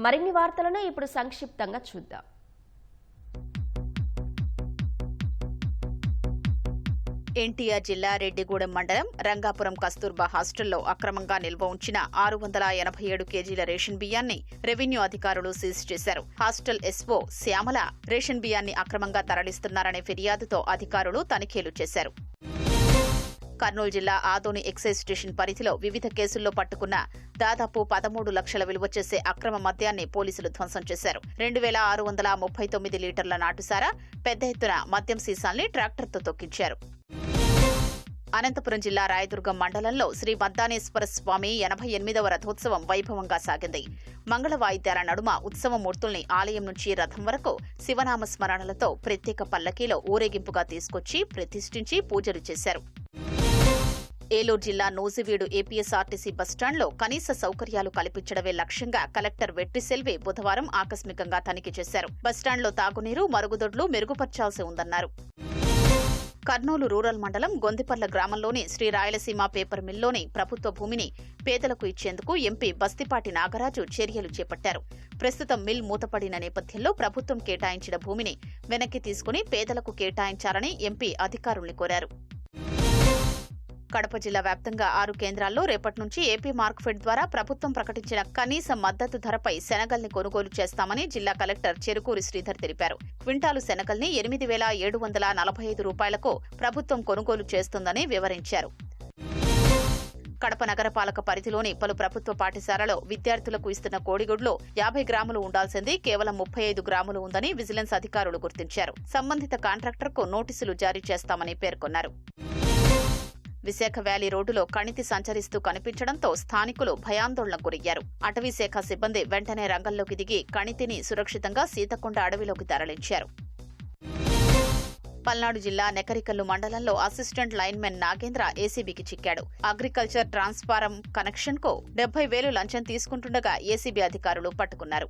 మరిన్ని వార్తలను ఇప్పుడు సంక్షిప్తంగా చూద్దాం. ఎన్టీఆర్ జిల్లా రెడ్డిగూడెం మండలం రంగాపురం కస్తూర్బా హాస్టల్లో అక్రమంగా నిల్వ ఉంచిన 687 కేజీల రేషన్ బియ్యాన్ని రెవెన్యూ అధికారులు సీజ్ చేశారు. హాస్టల్ ఎస్ఓ శ్యామల రేషన్ బియ్యాన్ని అక్రమంగా తరలిస్తున్నారనే ఫిర్యాదుతో అధికారులు తనిఖీలు చేశారు. కర్నూలు జిల్లా ఆదోని ఎక్సైజ్ స్టేషన్ పరిధిలో వివిధ కేసుల్లో పట్టుకున్న దాదాపు 13 లక్షల విలువ చేసే అక్రమ మద్యాన్ని పోలీసులు ధ్వంసం చేశారు. 2639 లీటర్ల నాటుసారా, పెద్ద ఎత్తున మద్యం సీసాల్ని ట్రాక్టర్తో తొక్కించారు. అనంతపురం జిల్లా రాయదుర్గం మండలంలో శ్రీ మద్దానేశ్వర స్వామి 88వ రథోత్సవం వైభవంగా సాగింది. మంగళ వాయిద్యాల నడుమ ఉత్సవమూర్తుల్ని ఆలయం నుంచి రథం వరకు శివనామ స్మరణలతో ప్రత్యేక పల్లకీలో ఊరేగింపుగా తీసుకొచ్చి ప్రతిష్ఠించి పూజలు చేశారు. ఏలూరు జిల్లా నూజివీడు ఏపీఎస్ఆర్టీసీ బస్టాండ్లో కనీస సౌకర్యాలు కల్పించడమే లక్ష్యంగా కలెక్టర్ వెట్రిసెల్వి బుధవారం ఆకస్మికంగా తనిఖీ చేశారు. బస్టాండ్లో తాగునీరు, మరుగుదొడ్లు మెరుగుపర్చాల్సి ఉందన్నారు. కర్నూలు రూరల్ మండలం గొందిపర్ల గ్రామంలోని శ్రీ రాయలసీమ పేపర్ మిల్లోని ప్రభుత్వ భూమిని పేదలకు ఇచ్చేందుకు ఎంపీ బస్తిపాటి నాగరాజు చర్యలు చేపట్టారు. ప్రస్తుతం మిల్ మూతపడిన నేపథ్యంలో ప్రభుత్వం కేటాయించిన భూమిని వెనక్కి తీసుకుని పేదలకు కేటాయించాలని ఎంపీ అధికారుల్ని కోరారు. కడప జిల్లా వ్యాప్తంగా 6 కేంద్రాల్లో రేపటి నుంచి ఏపీ మార్క్ఫెడ్ ద్వారా ప్రభుత్వం ప్రకటించిన కనీస మద్దతు ధరపై శనగల్ని కొనుగోలు చేస్తామని జిల్లా కలెక్టర్ చెరుకూరి శ్రీధర్ తెలిపారు. క్వింటాలు శనగల్ని 8,745 రూపాయలకు ప్రభుత్వం కొనుగోలు చేస్తుందని వివరించారు. కడప నగరపాలక పరిధిలోని పలు ప్రభుత్వ పాఠశాలలో విద్యార్థులకు ఇస్తున్న కోడిగుడ్లో 50 గ్రాములు ఉండాల్సింది కేవలం 35 గ్రాములు ఉందని విజిలెన్స్ అధికారులు గుర్తించారు. సంబంధిత కాంట్రాక్టర్కు నోటీసులు జారీ చేస్తామని పేర్కొన్నారు. విశాఖ వ్యాలీ రోడ్డులో కణితి సంచరిస్తూ కనిపించడంతో స్థానికులు భయాందోళనకు గురయ్యారు. అటవీశాఖ సిబ్బంది వెంటనే రంగంలోకి దిగి కణితిని సురక్షితంగా సీతకొండ అడవిలోకి తరలించారు. పల్నాడు జిల్లా నెకరికల్లు మండలంలో అసిస్టెంట్ లైన్మెన్ నాగేంద్ర ఏసీబీకి చిక్కాడు. అగ్రికల్చర్ ట్రాన్స్ఫారం కనెక్షన్కు 70,000 లంచం తీసుకుంటుండగా ఏసీబీ అధికారులు పట్టుకున్నారు.